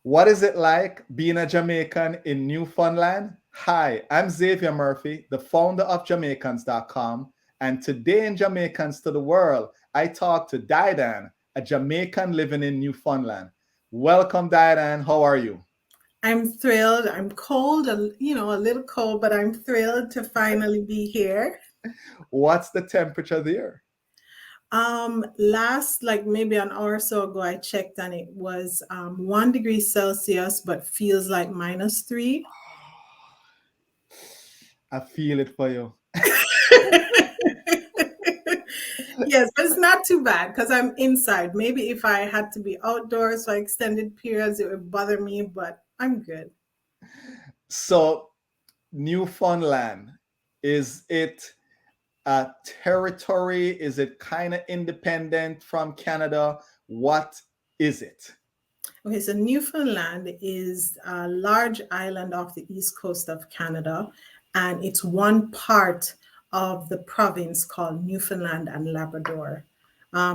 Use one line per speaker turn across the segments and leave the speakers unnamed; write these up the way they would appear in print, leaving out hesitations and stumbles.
What is it like being a Jamaican in Newfoundland? Hi, I'm Xavier Murphy, the founder of Jamaicans.com, and today in Jamaicans to the World, I talk to Didan, a Jamaican living in Newfoundland. Welcome, Didan. How are you?
I'm thrilled. I'm cold, a little cold, but I'm thrilled to finally be here.
What's the temperature there?
Last like maybe an hour or so ago, I checked and it was 1 degree Celsius, but feels like -3.
I feel it for you.
Yes, but it's not too bad because I'm inside. Maybe if I had to be outdoors for extended periods, it would bother me, but I'm good.
So, Newfoundland, is it a territory? Is it kind of independent from Canada? What is it?
Okay, so Newfoundland is a large island off the east coast of Canada, and it's one part of the province called Newfoundland and Labrador.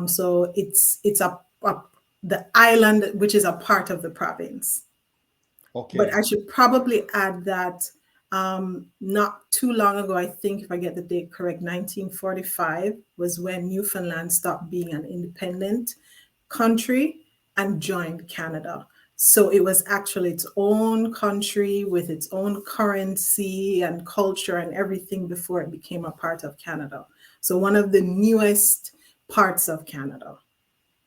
So it's the island which is a part of the province. But
Okay.
I should probably add that not too long ago, I think if I get the date correct, 1945 was when Newfoundland stopped being an independent country and joined Canada. So it was actually its own country with its own currency and culture and everything before it became a part of Canada. So one of the newest parts of Canada.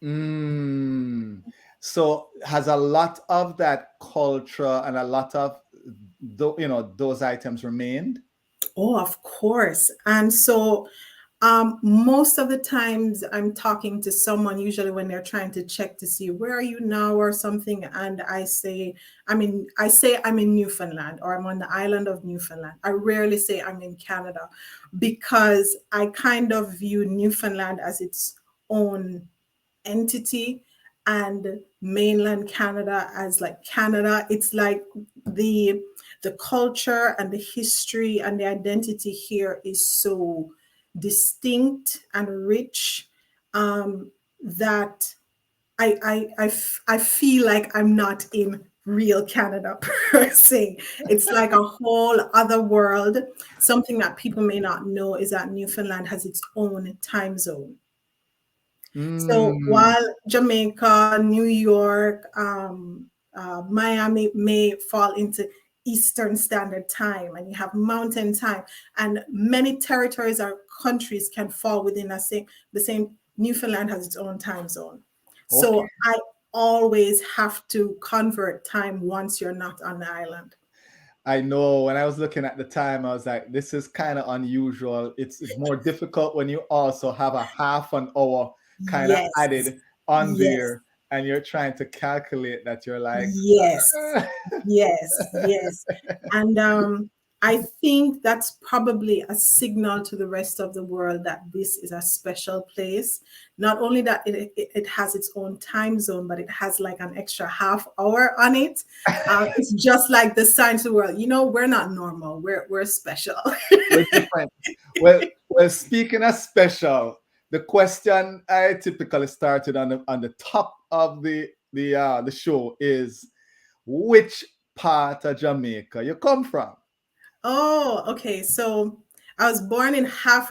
Mm. So has a lot of that culture and a lot of those items remained?
Oh, of course. And so most of the times I'm talking to someone, usually when they're trying to check to see where are you now or something, and I say I'm in Newfoundland or I'm on the island of Newfoundland. I rarely say I'm in Canada because I kind of view Newfoundland as its own entity and mainland Canada as like Canada. It's like the the culture and the history and the identity here is so distinct and rich, that I feel like I'm not in real Canada per se. It's like a whole other world. Something that people may not know is that Newfoundland has its own time zone. So
Mm.
while Jamaica, New York, Miami may fall into Eastern Standard Time, and you have Mountain Time, and many territories or countries can fall within the same. Newfoundland has its own time zone,
Okay.
so I always have to convert time once you're not on the island.
I know when I was looking at the time, I was like, this is kind of unusual. It's more difficult when you also have a half an hour kind of
Yes,
added on
yes.
there and you're trying to calculate that. You're like,
Yes, yes, yes. And I think that's probably a signal to the rest of the world that this is a special place. Not only that it has its own time zone, but it has like an extra half hour on it. It's just like the signs of the world. We're not normal. We're special.
we're different. Well, speaking of special, the question I typically started on the top of the show is which part of Jamaica you come from?
Oh, okay. So I was born in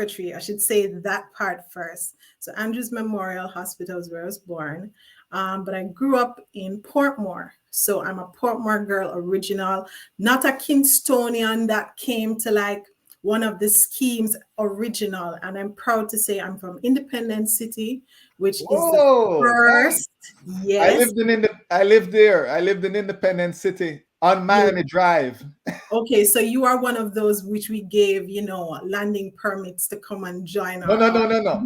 Tree. I should say that part first. So Andrews Memorial Hospital is where I was born. But I grew up in Portmore. So I'm a Portmore girl original, not a Kingstonian that came to like one of the schemes original. And I'm proud to say I'm from Independence City, which is the
Whoa, nice.
first, yes.
I lived there. I lived in Independence City on
You
Miami Drive.
Okay, so you are one of those which we gave, landing permits to come and join
No,
our.
no, no, no, no.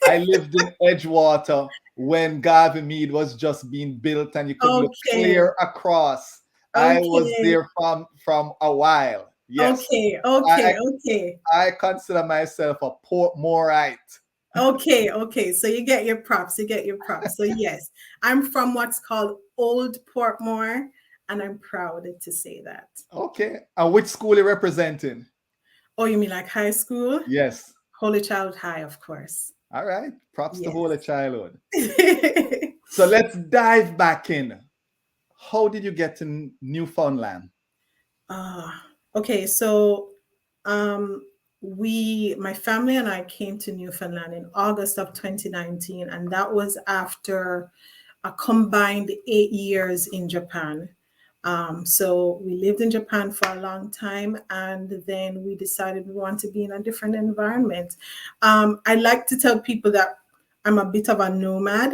I lived in Edgewater when Garvey Mead was just being built and you could look
Okay,
clear across. I was
okay,
there from a while. Yes.
okay,
I
okay, okay,
I consider myself a Portmoreite.
okay, okay. So you get your props. You get your props. So yes, I'm from what's called Old Portmore, and I'm proud to say that.
Okay. And which school you representing?
Oh, you mean like high school?
Yes.
Holy Child High, of course.
All right. Props to Holy
Yes.
Childhood. So let's dive back in. how did you get to Newfoundland?
Okay, so um, my family and I came to Newfoundland in August of 2019, and that was after a combined 8 years in Japan. So we lived in Japan for a long time, and then we decided we want to be in a different environment. I like to tell people that I'm a bit of a nomad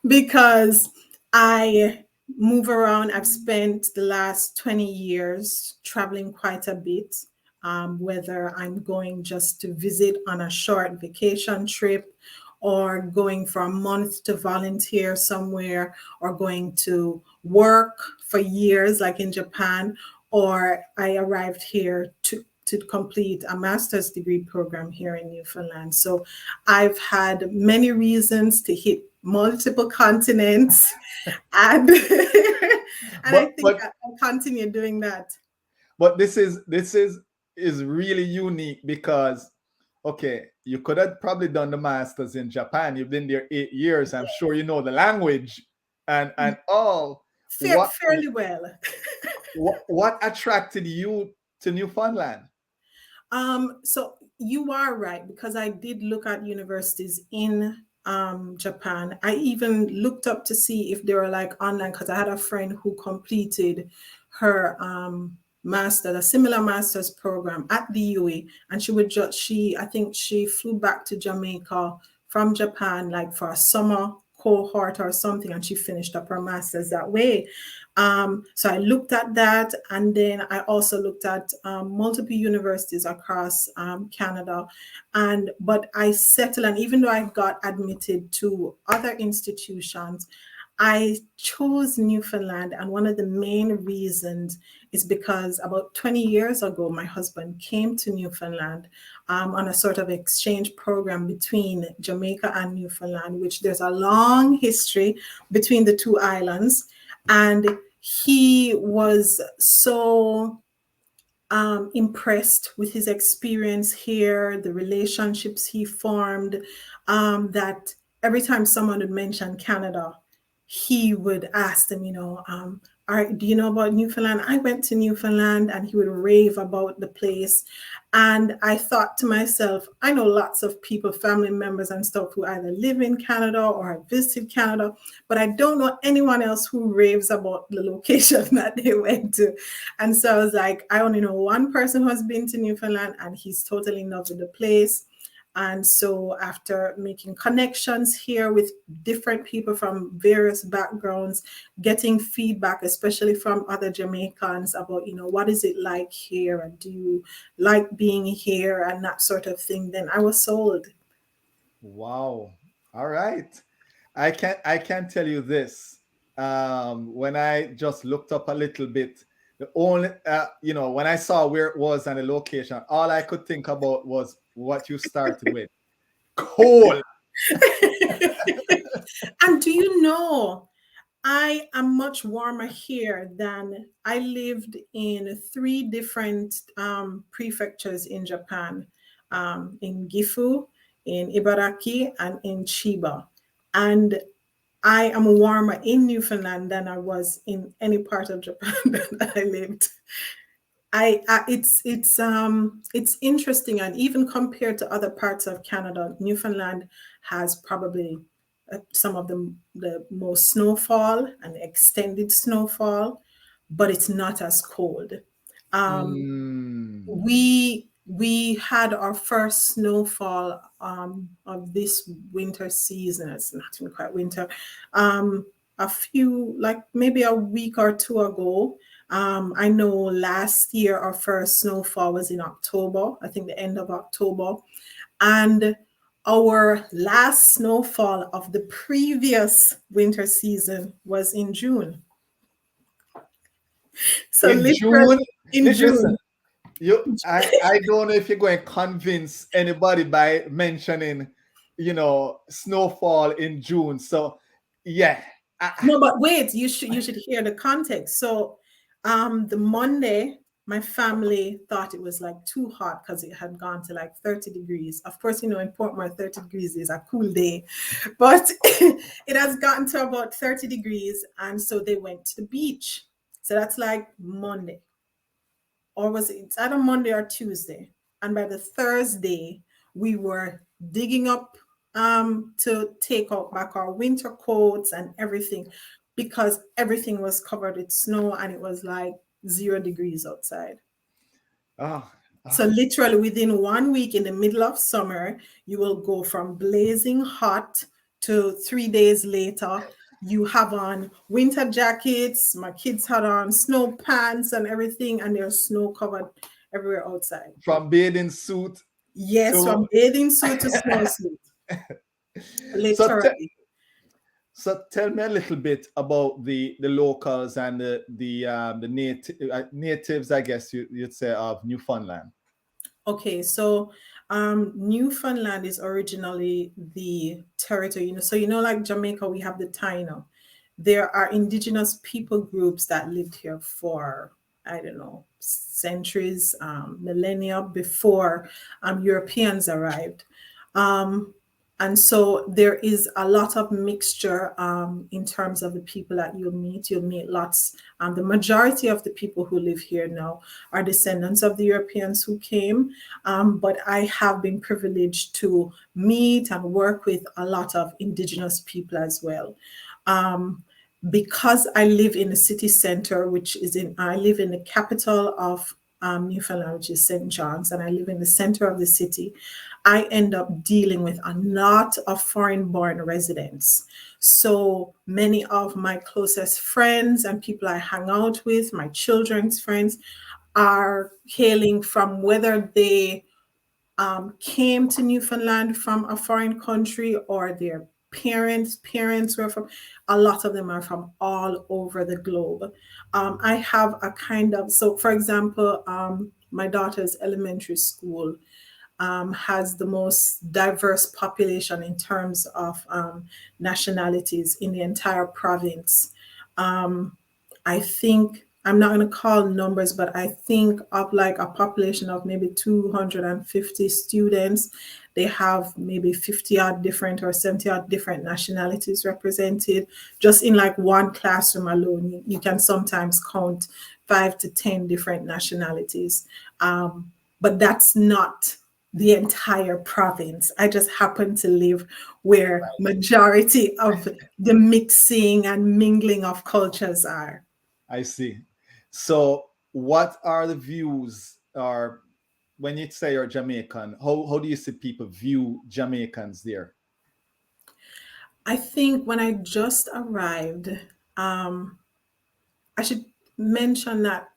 because I move around. I've spent the last 20 years traveling quite a bit, whether I'm going just to visit on a short vacation trip or going for a month to volunteer somewhere or going to work for years, like in Japan, or I arrived here to complete a master's degree program here in Newfoundland. So I've had many reasons to hit multiple continents and and I
But
think
but
I'll continue doing that.
but this is really unique because okay, you could have probably done the masters in Japan. You've been there 8 years. I'm sure you know the language and all. What
Fairly well.
what attracted you to Newfoundland?
So you are right because I did look at universities in Japan. I even looked up to see if they were like online because I had a friend who completed her master, a similar master's program at the UA, and I think she flew back to Jamaica from Japan like for a summer cohort or something, and she finished up her master's that way. So I looked at that, and then I also looked at multiple universities across Canada, but I settled, and even though I got admitted to other institutions, I chose Newfoundland, and one of the main reasons is because about 20 years ago, my husband came to Newfoundland on a sort of exchange program between Jamaica and Newfoundland, which there's a long history between the two islands. And he was so impressed with his experience here, the relationships he formed, that every time someone would mention Canada, he would ask them, do you know about Newfoundland? I went to Newfoundland, and he would rave about the place. And I thought to myself, I know lots of people, family members and stuff, who either live in Canada or have visited Canada, but I don't know anyone else who raves about the location that they went to. And so I was like, I only know one person who has been to Newfoundland, and he's totally in love with the place. And so after making connections here with different people from various backgrounds, getting feedback, especially from other Jamaicans about, what is it like here? And do you like being here and that sort of thing? Then I was sold.
Wow. All right. I can tell you this. When I just looked up a little bit, the only when I saw where it was and the location, all I could think about was what you started with. Cold.
And do you know, I am much warmer here than I lived in three different prefectures in Japan, in Gifu, in Ibaraki, and in Chiba. And I am warmer in Newfoundland than I was in any part of Japan that I lived. It's interesting, and even compared to other parts of Canada, Newfoundland has probably some of the most snowfall and extended snowfall, but it's not as cold. Um,
Mm.
we had our first snowfall of this winter season. It's not even quite winter. A few, like maybe a week or two ago. I know last year our first snowfall was in October, I think the end of October. And our last snowfall of the previous winter season was in June. So
In
literally
June,
in
listen,
June.
I don't know if you're going to convince anybody by mentioning, snowfall in June. So yeah.
No, but wait, you should hear the context. So the Monday my family thought it was like too hot because it had gone to like 30 degrees. Of course, you know, in Portmore, 30 degrees is a cool day, but it has gotten to about 30 degrees. And so they went to the beach. So that's like Monday. Or was it? It's either Monday or Tuesday. And by the Thursday, we were digging up to take out back our winter coats and everything because everything was covered with snow and it was like 0 degrees outside.
Oh,
So literally within 1 week in the middle of summer, you will go from blazing hot to 3 days later, you have on winter jackets. My kids had on snow pants and everything, and there's snow covered everywhere outside.
from bathing suit
Yes,
to
from bathing suit to snowsuit.
so,
Literally.
so tell me a little bit about the locals and the natives, I guess you'd say, of Newfoundland.
Okay, so Newfoundland is originally the territory, you know. So you know, like Jamaica, we have the Taino. There are indigenous people groups that lived here for, I don't know, centuries, millennia before Europeans arrived. And so there is a lot of mixture in terms of the people that you'll meet. You'll meet lots. The majority of the people who live here now are descendants of the Europeans who came. But I have been privileged to meet and work with a lot of indigenous people as well. Because I live in the city center, I live in the capital of Newfoundland, which is St. John's, and I live in the center of the city. I end up dealing with a lot of foreign-born residents. So many of my closest friends and people I hang out with, my children's friends, are hailing from whether they came to Newfoundland from a foreign country or their parents were from. A lot of them are from all over the globe. I have a kind of, so for example, my daughter's elementary school has the most diverse population in terms of nationalities in the entire province. I think, I'm not going to call numbers, but I think of like a population of maybe 250 students, they have maybe 50 odd different or 70 odd different nationalities represented. Just in like one classroom alone, you can sometimes count 5 to 10 different nationalities. But that's not the entire province. I just happen to live where majority of the mixing and mingling of cultures are.
I see. So, what are the views, or when you say you're Jamaican, how do you see people view Jamaicans there?
I think when I just arrived, I should mention that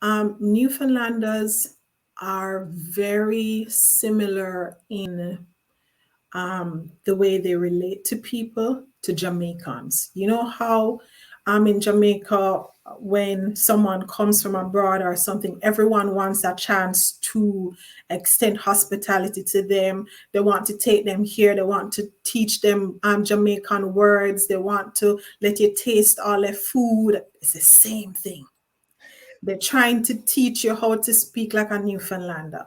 Newfoundlanders are very similar in the way they relate to people to Jamaicans. You know how in Jamaica, when someone comes from abroad or something, everyone wants a chance to extend hospitality to them. They want to take them here. They want to teach them Jamaican words. They want to let you taste all their food. It's the same thing. They're trying to teach you how to speak like a Newfoundlander.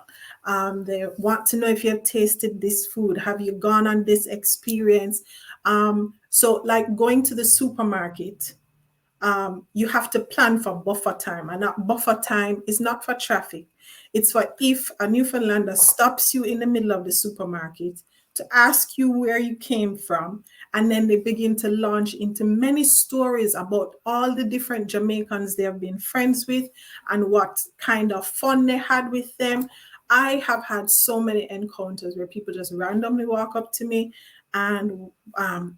They want to know if you have tasted this food. Have you gone on this experience? So like going to the supermarket, you have to plan for buffer time. And that buffer time is not for traffic. It's for if a Newfoundlander stops you in the middle of the supermarket to ask you where you came from. And then they begin to launch into many stories about all the different Jamaicans they have been friends with and what kind of fun they had with them. I have had so many encounters where people just randomly walk up to me and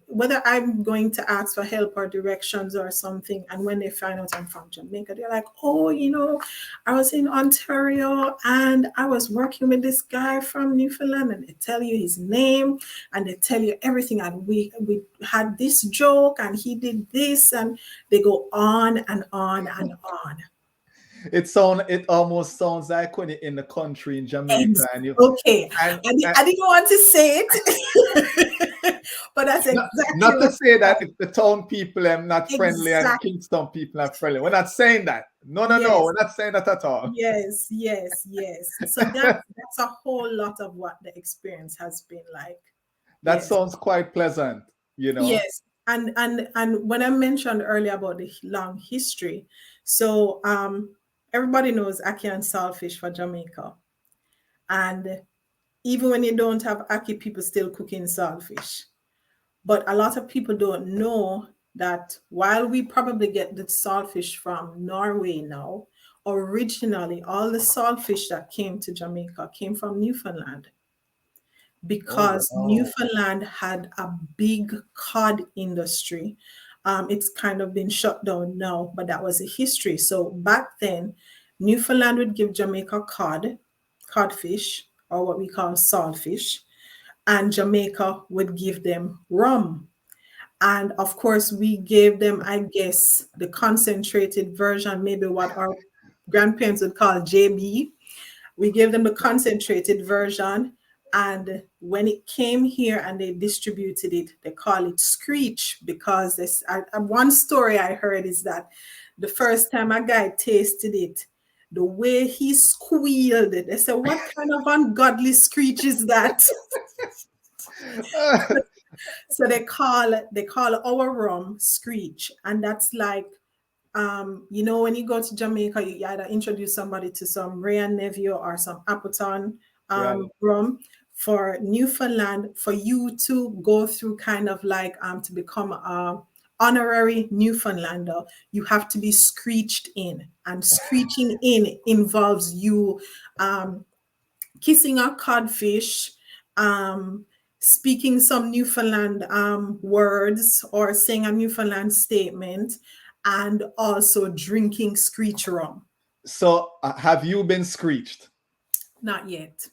whether I'm going to ask for help or directions or something, and when they find out I'm from Jamaica, they're like, oh, you know, I was in Ontario and I was working with this guy from Newfoundland, and they tell you his name and they tell you everything, and we had this joke and he did this, and they go on and on and on.
It almost sounds like when you're in the country in Jamaica and you
okay. I didn't want to say it. But that's exactly
Not to
what
say that if the town people are not friendly and
exactly.
Kingston people are friendly. We're not saying that. No, no, no.
Yes,
We're not saying that at all.
yes, yes, yes. So that's a whole lot of what the experience has been like.
That
Yes.
sounds quite pleasant, you know.
Yes, and when I mentioned earlier about the long history, so everybody knows ackee and saltfish for Jamaica, and even when you don't have ackee, people still cooking saltfish. But a lot of people don't know that while we probably get the saltfish from Norway now, originally all the saltfish that came to Jamaica came from Newfoundland
Oh,
because
wow.
Newfoundland had a big cod industry. It's kind of been shut down now, but that was a history. So back then, Newfoundland would give Jamaica codfish, or what we call saltfish, and Jamaica would give them rum. And of course, we gave them, I guess, the concentrated version, maybe what our grandparents would call JB. We gave them the concentrated version. And when it came here and they distributed it, they call it screech because one story I heard is that the first time a guy tasted it, the way he squealed it, they said, "What kind of ungodly screech is that?" So they call our rum screech, and that's like when you go to Jamaica, you either introduce somebody to some Ray and Neville or some Appleton
Right.
rum. For Newfoundland, for you to go through kind of like to become a honorary Newfoundlander, you have to be screeched in, and screeching in involves you kissing a codfish, speaking some Newfoundland words or saying a Newfoundland statement, and also drinking screech rum.
So, have you been screeched?
Not yet.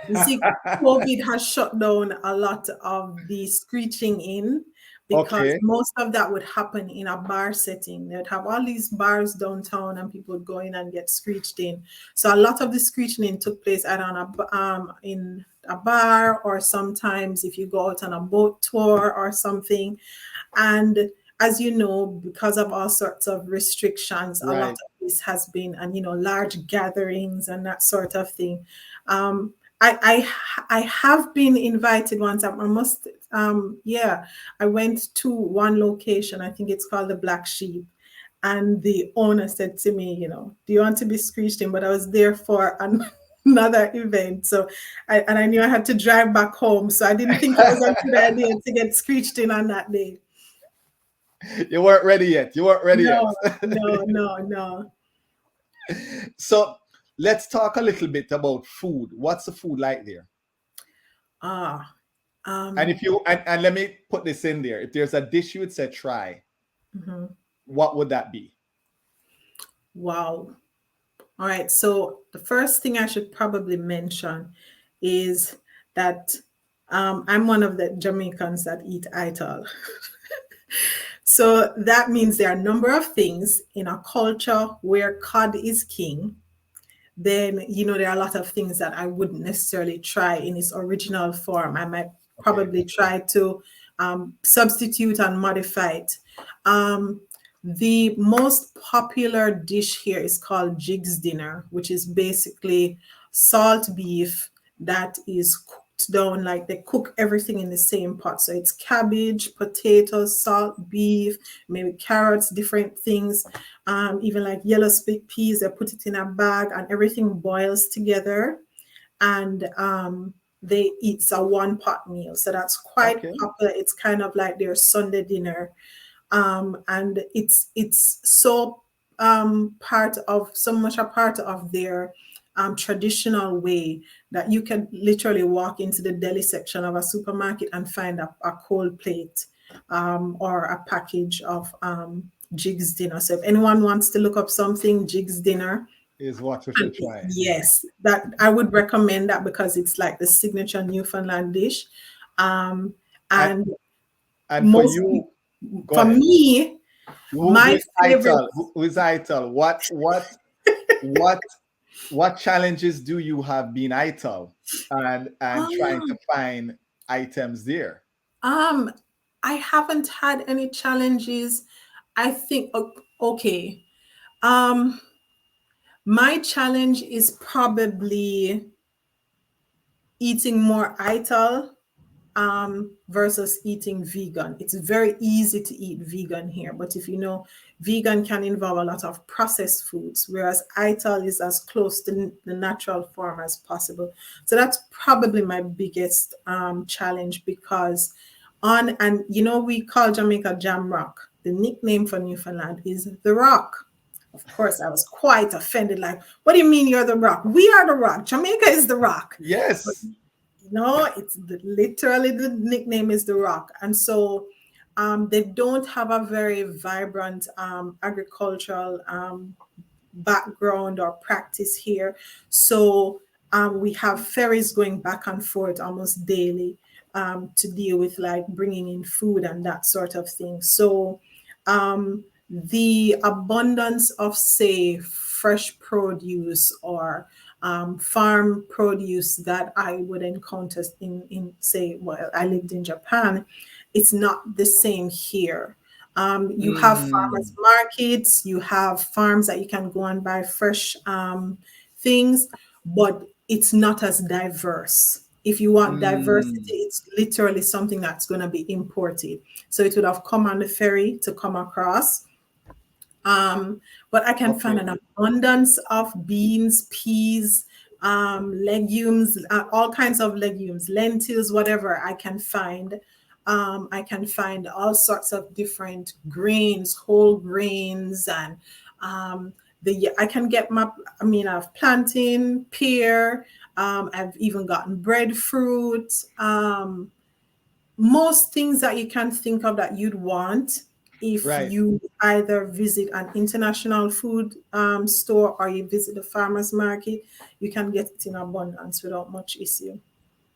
You see, COVID has shut down a lot of the screeching in because
Okay.
most of that would happen in a bar setting. They'd have all these bars downtown and people would go in and get screeched in. So a lot of the screeching in took place either in a bar, or sometimes if you go out on a boat tour or something. And as you know, because of all sorts of restrictions, a lot
Right.
of this has been, and large gatherings and that sort of thing. I have been invited once. I must, yeah, I went to one location. I think it's called the Black Sheep, and the owner said to me, "Do you want to be screeched in?" But I was there for another event, so I knew I had to drive back home, so I didn't think it was a good idea to get screeched in on that day.
You weren't ready yet. You weren't ready yet.
No, no, no, no.
So, let's talk a little bit about food. What's the food like there?
Ah,
And if you and let me put this in there. If there's a dish you would say try,
mhm.
what would that be?
Wow. All right. So the first thing I should probably mention is that I'm one of the Jamaicans that eat ital. So that means there are a number of things in a culture where cod is king. Then there are a lot of things that I wouldn't necessarily try in its original form. I might
Okay.
probably try to substitute and modify it. The most popular dish here is called Jig's Dinner, which is basically salt beef that is cooked down, like they cook everything in the same pot. So it's cabbage, potatoes, salt beef, maybe carrots, different things, even like yellow split peas. They put it in a bag and everything boils together. And it's a one pot meal. So that's quite
Okay.
popular. It's kind of like their Sunday dinner. And it's so so much a part of their traditional way that you can literally walk into the deli section of a supermarket and find a cold plate or a package of Jig's Dinner. So if anyone wants to look up something, Jig's Dinner,
Is what we should try.
yes, that I would recommend that because it's like the signature Newfoundland dish. And
And for
most
you, go
for
ahead.
me,
Who
my
is
favorite.
Ital? Who is Ital? What challenges do you have being Ital and trying
Oh,
to find items there?
Um, I haven't had any challenges. I think okay. Um, my challenge is probably eating more ital versus eating vegan. It's very easy to eat vegan here, but if you know, vegan can involve a lot of processed foods, whereas ital is as close to the natural form as possible. So that's probably my biggest challenge because and you know, we call Jamaica Jam Rock. The nickname for Newfoundland is the Rock. Of course, I was quite offended. Like, what do you mean you're the Rock? We are the Rock. Jamaica is the Rock. But
Yes.
no, it's literally the nickname is the Rock, and so they don't have a very vibrant agricultural background or practice here. So we have ferries going back and forth almost daily to deal with like bringing in food and that sort of thing. So the abundance of, say, fresh produce or farm produce that I would encounter in, say, well, I lived in Japan, it's not the same here. You have farmers
Mm,
markets, you have farms that you can go and buy fresh things, but it's not as diverse. If you want diversity,
mm.
it's literally something that's going to be imported. So it would have come on the ferry to come across. But I can find
Okay.
an abundance of beans, peas, legumes, all kinds of legumes, lentils, whatever I can find. I can find all sorts of different grains, whole grains, and I can get my. I mean, I've plantain, pear. I've even gotten breadfruit. Most things that you can think of that you'd want if
Right.
you either visit an international food store or you visit a farmer's market, you can get it in abundance without much issue.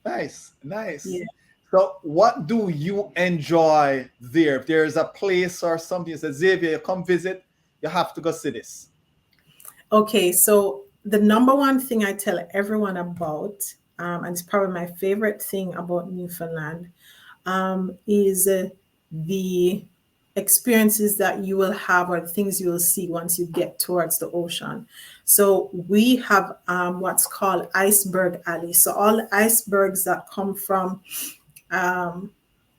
Nice. Nice.
Yeah.
So, what do you enjoy there? If there is a place or something, you say, Xavier, you come visit, you have to go see this.
Okay, so the number one thing I tell everyone about, and it's probably my favorite thing about Newfoundland, is the experiences that you will have or the things you will see once you get towards the ocean. So we have what's called iceberg alley. So all the icebergs that come from um,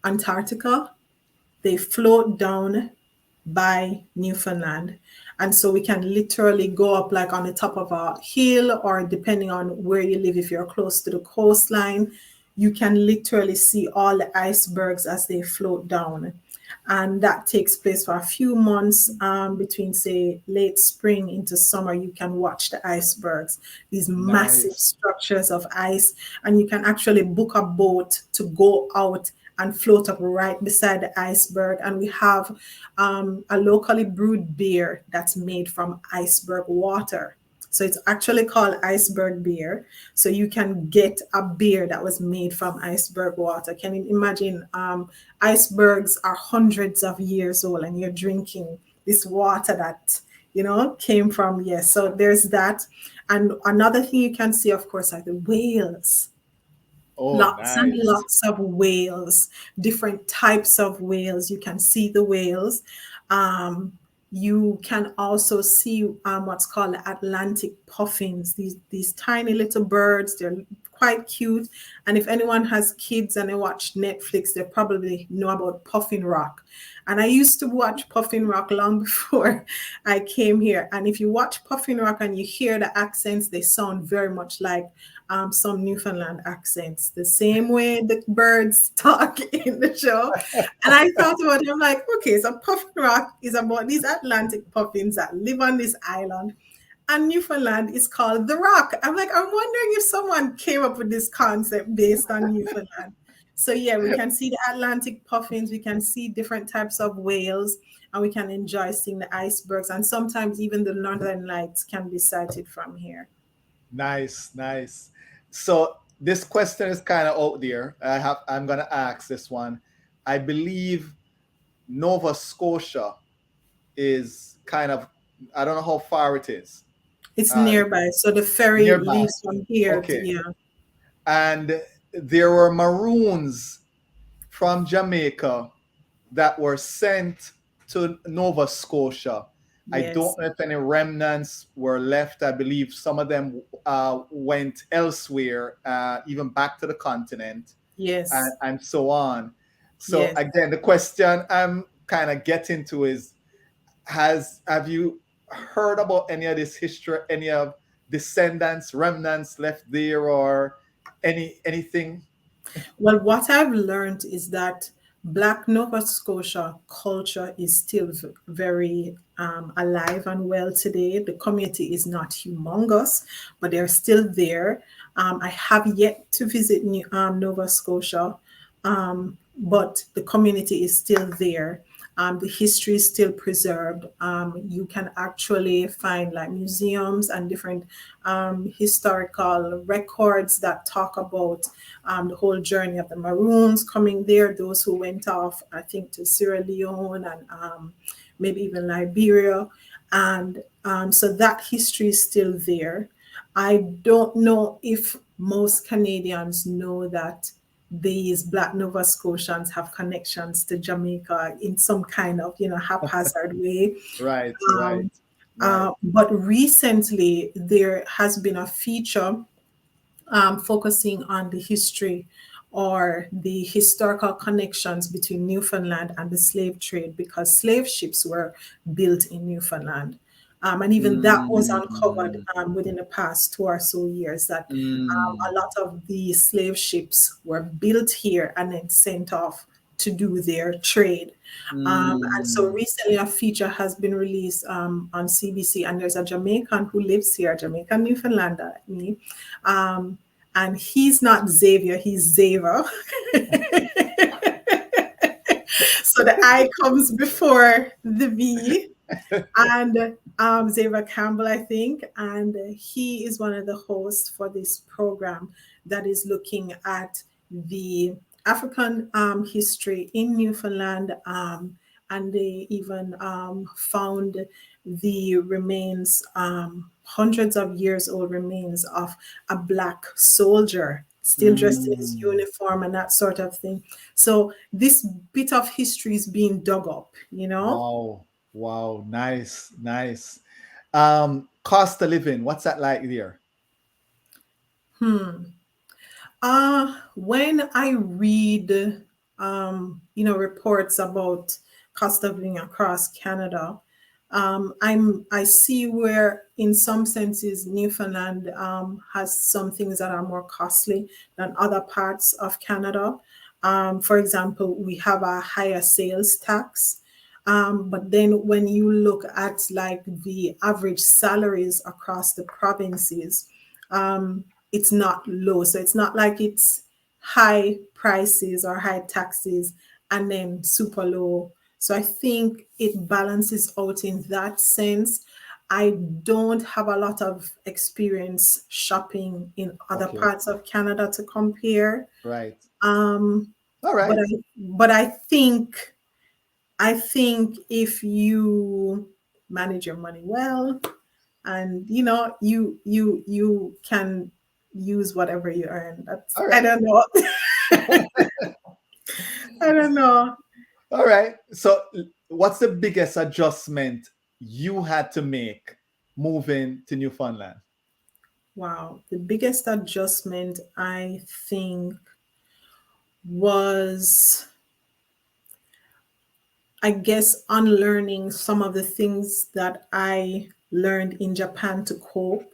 Antarctica, they float down by Newfoundland. And so we can literally go up like on the top of a hill, or depending on where you live, if you're close to the coastline, you can literally see all the icebergs as they float down. And that takes place for a few months between, say, late spring into summer. You can watch the icebergs, these massive
Nice.
structures of ice, and you can actually book a boat to go out and float up right beside the iceberg. And we have a locally brewed beer that's made from iceberg water. So it's actually called iceberg beer. So you can get a beer that was made from iceberg water. Can you imagine? Icebergs are hundreds of years old, and you're drinking this water that came from, yes. So there's that. And another thing you can see, of course, are the whales.
Oh,
Lots and
nice.
lots of whales, different types of whales. You can see the whales. Um, you can also see what's called Atlantic puffins. These tiny little birds. They're quite cute. And if anyone has kids and they watch Netflix, they probably know about Puffin Rock. And I used to watch Puffin Rock long before I came here. And if you watch Puffin Rock and you hear the accents, they sound very much like some Newfoundland accents, the same way the birds talk in the show. And I thought about it, I'm like, okay, so Puffin Rock is about these Atlantic puffins that live on this island, and Newfoundland is called the Rock. I'm like, I'm wondering if someone came up with this concept based on Newfoundland. So yeah, we can see the Atlantic puffins, we can see different types of whales, and we can enjoy seeing the icebergs, and sometimes even the northern lights can be sighted from here.
Nice. Nice. So, this question is kind of out there. I'm going to ask this one. I believe Nova Scotia is kind of, I don't know how far it is.
It's
Uh,
nearby. So the ferry
Nearby.
leaves from here to,
Okay.
yeah.
And there were Maroons from Jamaica that were sent to Nova Scotia. I don't
Yes.
know if any remnants were left. I believe some of them went elsewhere, even back to the continent,
Yes.
and so on. So
Yes.
again, the question I'm kind of getting to is, have you heard about any of this history, any of descendants, remnants left there, or anything?
Well, what I've learned is that Black Nova Scotia culture is still very alive and well today. The community is not humongous, but they're still there. I have yet to visit Nova Scotia, but the community is still there. The history is still preserved. You can actually find like museums and different historical records that talk about the whole journey of the Maroons coming there, those who went off, I think, to Sierra Leone and maybe even Liberia. And so that history is still there. I don't know if most Canadians know that these Black Nova Scotians have connections to Jamaica in some kind of, haphazard way.
Right, right,
Um,
right.
but recently, there has been a feature focusing on the history or the historical connections between Newfoundland and the slave trade because slave ships were built in Newfoundland. And even that was uncovered
Mm,
within the past 2 or so years that a
mm,
lot of the slave ships were built here and then sent off to do their trade. And so
mm.
recently a feature has been released on CBC, and there's a Jamaican who lives here, Jamaican Newfoundlander, like me. And he's not Xavier, he's Xavier. So the I comes before the V. And Xavier Campbell, I think, and he is one of the hosts for this program that is looking at the African history in Newfoundland, and they even found the remains, hundreds of years old remains of a Black soldier still dressed in his
Mm.
uniform and that sort of thing. So this bit of history is being dug up, you know?
Wow, wow, nice, nice. Cost of living, what's that like there?
Hmm. When I read, reports about cost of living across Canada, I see where, in some senses, Newfoundland has some things that are more costly than other parts of Canada. For example, we have a higher sales tax. But then when you look at like the average salaries across the provinces, it's not low. So it's not like it's high prices or high taxes and then super low. So I think it balances out in that sense. I don't have a lot of experience shopping in other
Okay,
parts of Canada to compare.
right.
Um,
All
but
right.
I think if you manage your money well, and you can use whatever you earn. That's,
All
I
right.
don't know. I don't know.
All right. So, what's the biggest adjustment you had to make moving to Newfoundland?
Wow, the biggest adjustment I think was, I guess, unlearning some of the things that I learned in Japan to cope.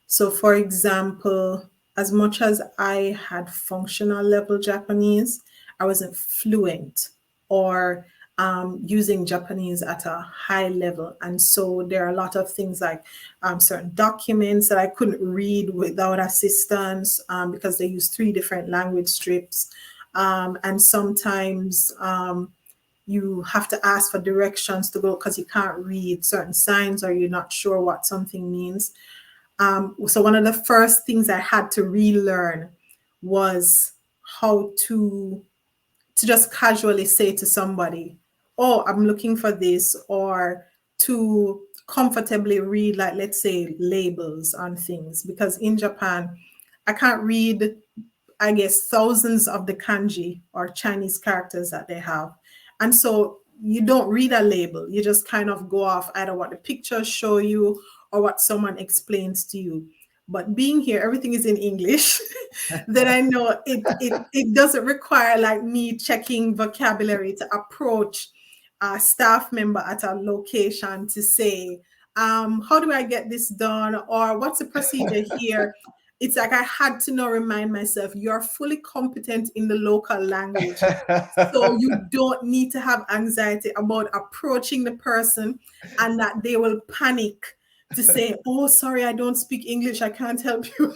So, for example, as much as I had functional level Japanese, I wasn't fluent or using Japanese at a high level. And so there are a lot of things like certain documents that I couldn't read without assistance because they use three different language strips. And sometimes you have to ask for directions to go because you can't read certain signs or you're not sure what something means. So one of the first things I had to relearn was how to just casually say to somebody, "Oh, I'm looking for this," or to comfortably read, like, let's say, labels on things. Because in Japan, I can't read I guess, thousands of the kanji or Chinese characters that they have. And so you don't read a label. You just kind of go off either what the pictures show you or what someone explains to you. But being here, everything is in English. Then I know it doesn't require like me checking vocabulary to approach a staff member at a location to say, how do I get this done? Or what's the procedure here? It's like I had to now remind myself, you're fully competent in the local language. So you don't need to have anxiety about approaching the person and that they will panic to say, oh, sorry, I don't speak English. I can't help you.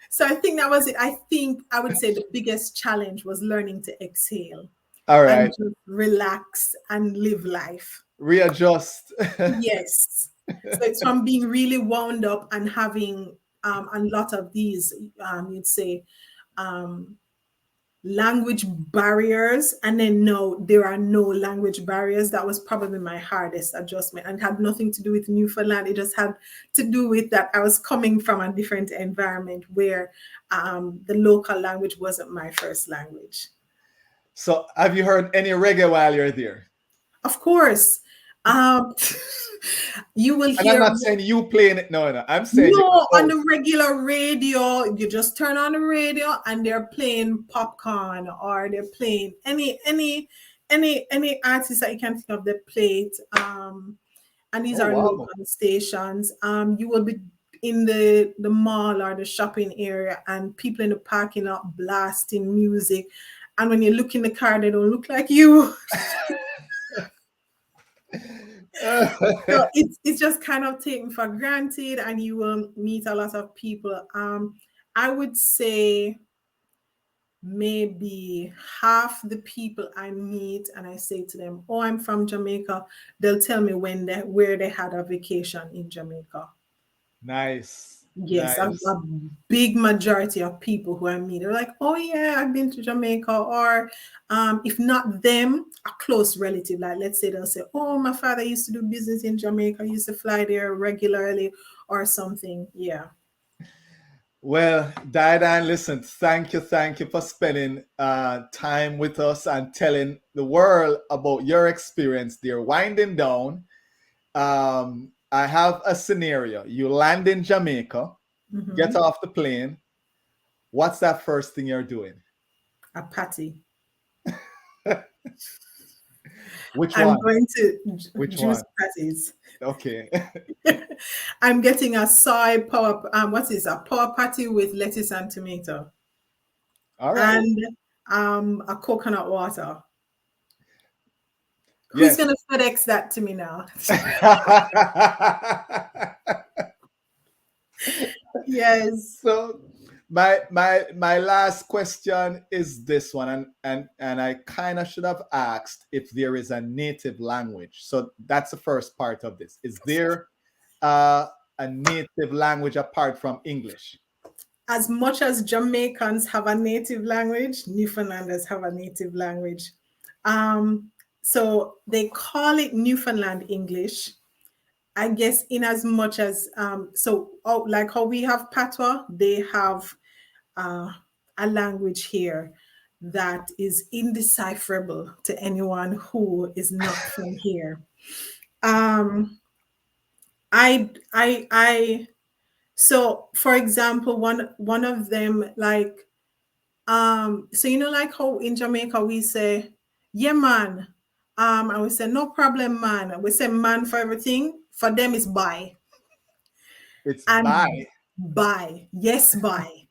So I think that was it. I think I would say the biggest challenge was learning to exhale.
All right.
And just relax and live life.
Readjust.
Yes. So it's from being really wound up and having a lot of these, you'd say, language barriers, and then no, there are no language barriers. That was probably my hardest adjustment, and had nothing to do with Newfoundland. It just had to do with that I was coming from a different environment where the local language wasn't my first language.
So have you heard any reggae while you're there?
Of course. You will hear.
And I'm not saying you playing it. No. I'm saying
no, on the regular radio, you just turn on the radio and they're playing popcorn, or they're playing any artist that you can think of. They play it. And these are local stations. You will be in the mall or the shopping area, and people in the parking lot blasting music. And when you look in the car, they don't look like you. So it's just kind of taken for granted, and you will meet a lot of people. I would say maybe half the people I meet and I say to them, oh, I'm from Jamaica, they'll tell me where they had a vacation in Jamaica.
Nice.
Yes, nice. A big majority of people who I meet are like, oh yeah, I've been to Jamaica. Or if not them, a close relative, like let's say they'll say, oh, my father used to do business in Jamaica, used to fly there regularly or something. Yeah.
Well, Didan, listen, thank you for spending time with us and telling the world about your experience there. Winding down, I have a scenario. You land in Jamaica, get off the plane. What's that first thing you're doing?
A patty.
Which one?
I'm going to juice patties.
Okay.
I'm getting a soy power. What is a power patty with lettuce and tomato?
All right.
And a coconut water.
Yes.
Who's going to FedEx that to me now? Yes.
So my last question is this one, and I kind of should have asked if there is a native language. So that's the first part of this. Is there a native language apart from English?
As much as Jamaicans have a native language, Newfoundlanders have a native language. So they call it Newfoundland English. I guess in as much as, like how we have patois, they have a language here that is indecipherable to anyone who is not from here. So for example, one of them, like, so you know, like how in Jamaica we say, yeah, man. And we say, no problem, man. We say man for everything. For them, it's bye.
It's bye.
Bye. Yes, bye.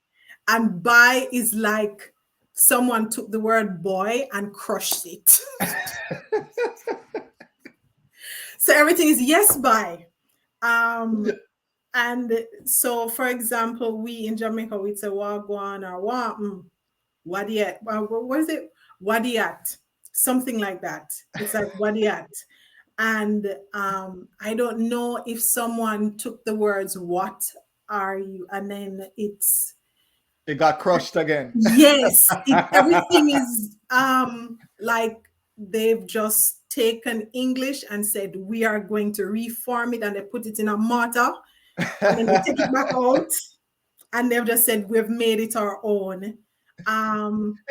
And bye is like someone took the word boy and crushed it. So everything is yes, bye. And so, for example, we in Jamaica, we'd say wagwan or wadiat. What is it? Wadiat. Something like that. It's like wadiat. And I don't know if someone took the words "what are you," and then it
got crushed again.
Yes, everything is like they've just taken English and said we are going to reform it, and they put it in a mortar, and then they take it back out, and they've just said we've made it our own.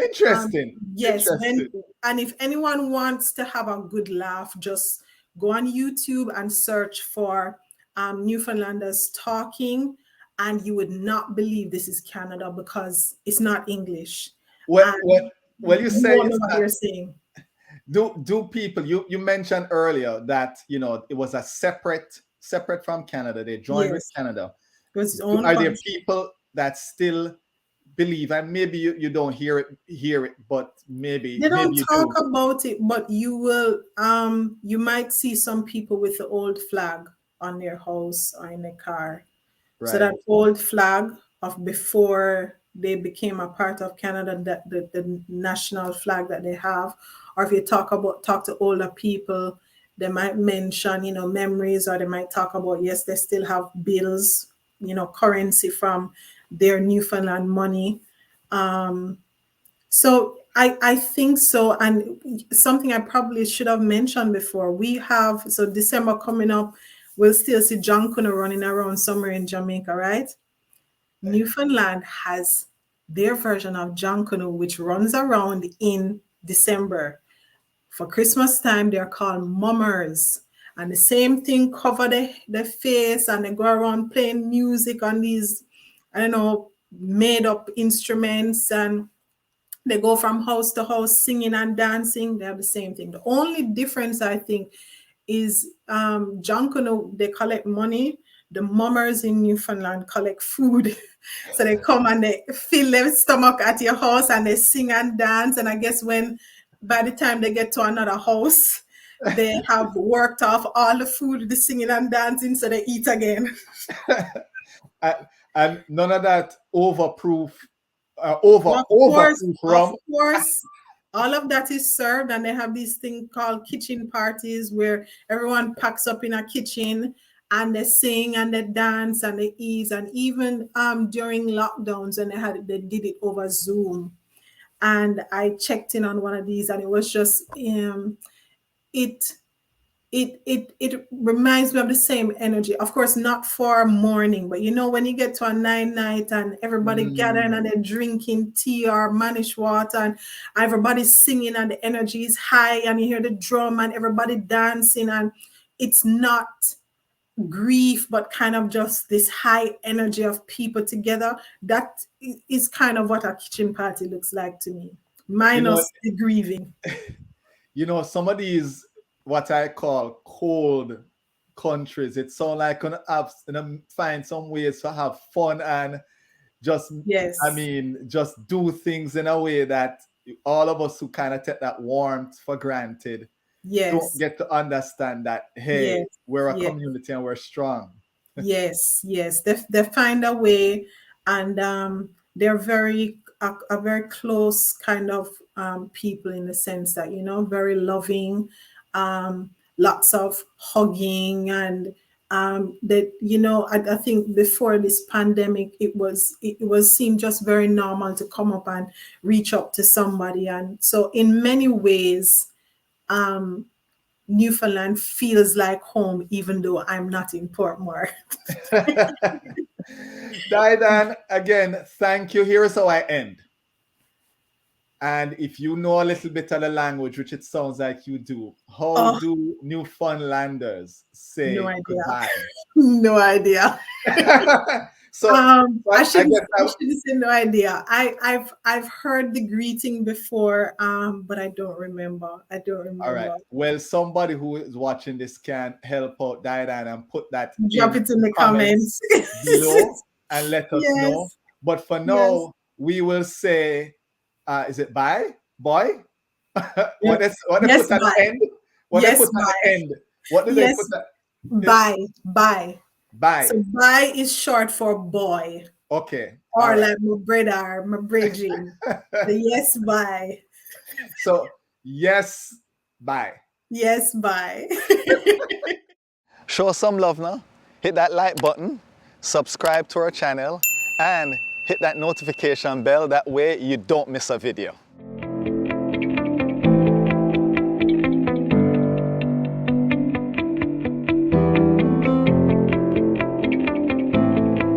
Interesting.
Yes,
Interesting.
and if anyone wants to have a good laugh, just go on YouTube and search for Newfoundlanders talking, and you would not believe this is Canada because it's not English.
Well,
And
you
you
say
won't know
it's
what
not,
you're saying.
do people, you mentioned earlier that it was a separate from Canada, they joined with
Yes,
Canada.
it was his own
Are there
country.
people that still believe, and maybe you don't hear it, but maybe
They don't
you
talk
do,
about it, but you might see some people with the old flag on their house or in their car. So
right?
that old flag of before they became a part of Canada, that the national flag that they have, or if you talk to older people, they might mention, memories, or they might talk about, yes, they still have bills, currency from their Newfoundland money. So I think so. And something I probably should have mentioned before, we have, so December coming up, we'll still see John Connor running around somewhere in Jamaica, right? Newfoundland has their version of John Connor, which runs around in December. For Christmas time, they're called mummers. And the same thing, cover the face, and they go around playing music on these, I don't know, made up instruments, and they go from house to house singing and dancing. They have the same thing. The only difference, I think, is Junkono, they collect money. The mummers in Newfoundland collect food. So they come and they fill their stomach at your house and they sing and dance. And I guess by the time they get to another house, they have worked off all the food, the singing and dancing, so they eat again.
And none of that overproof,
Of course,
overproof
of
rum.
course. All of that is served, and they have this thing called kitchen parties where everyone packs up in a kitchen and they sing and they dance and they eat. And even during lockdowns, and they did it over Zoom. And I checked in on one of these, and it was just it reminds me of the same energy. Of course, not for morning, but when you get to a 9 night and everybody gathering and they're drinking tea or manish water and everybody's singing and the energy is high and you hear the drum and everybody dancing, and it's not grief but kind of just this high energy of people together. That is kind of what a kitchen party looks like to me, minus the grieving.
Some of these, what I call cold countries, it sounds like gonna have, find some ways to have fun and just,
Yes.
just do things in a way that all of us who kind of take that warmth for granted don't get to understand that, hey,
Yes.
we're a community and we're strong.
Yes. They find a way, and they're a very close kind of people, in the sense that, very loving, lots of hugging, and that, I think before this pandemic, it was seemed just very normal to come up and reach up to somebody. And so in many ways, Newfoundland feels like home, even though I'm not in Portmore.
Didan, again, thank you. Here's how I end. And if you know a little bit of the language, which it sounds like you do, how do Newfoundlanders say goodbye?
No idea.
So
I shouldn't say no idea. I've heard the greeting before, but I don't remember.
All right. Well, somebody who is watching this can help out Didan and put that.
Drop it in the comments
below and let us know. But for now, we will say, is it bye, boy? What they put at the end? What they put at the end? What do they put at?
Bye.
Bye.
So bye is short for boy.
Okay.
Or like my brother, my bridging. Yes, bye.
So yes, bye.
Yes, bye.
Show some love now. Hit that like button, subscribe to our channel, and hit that notification bell. That way you don't miss a video.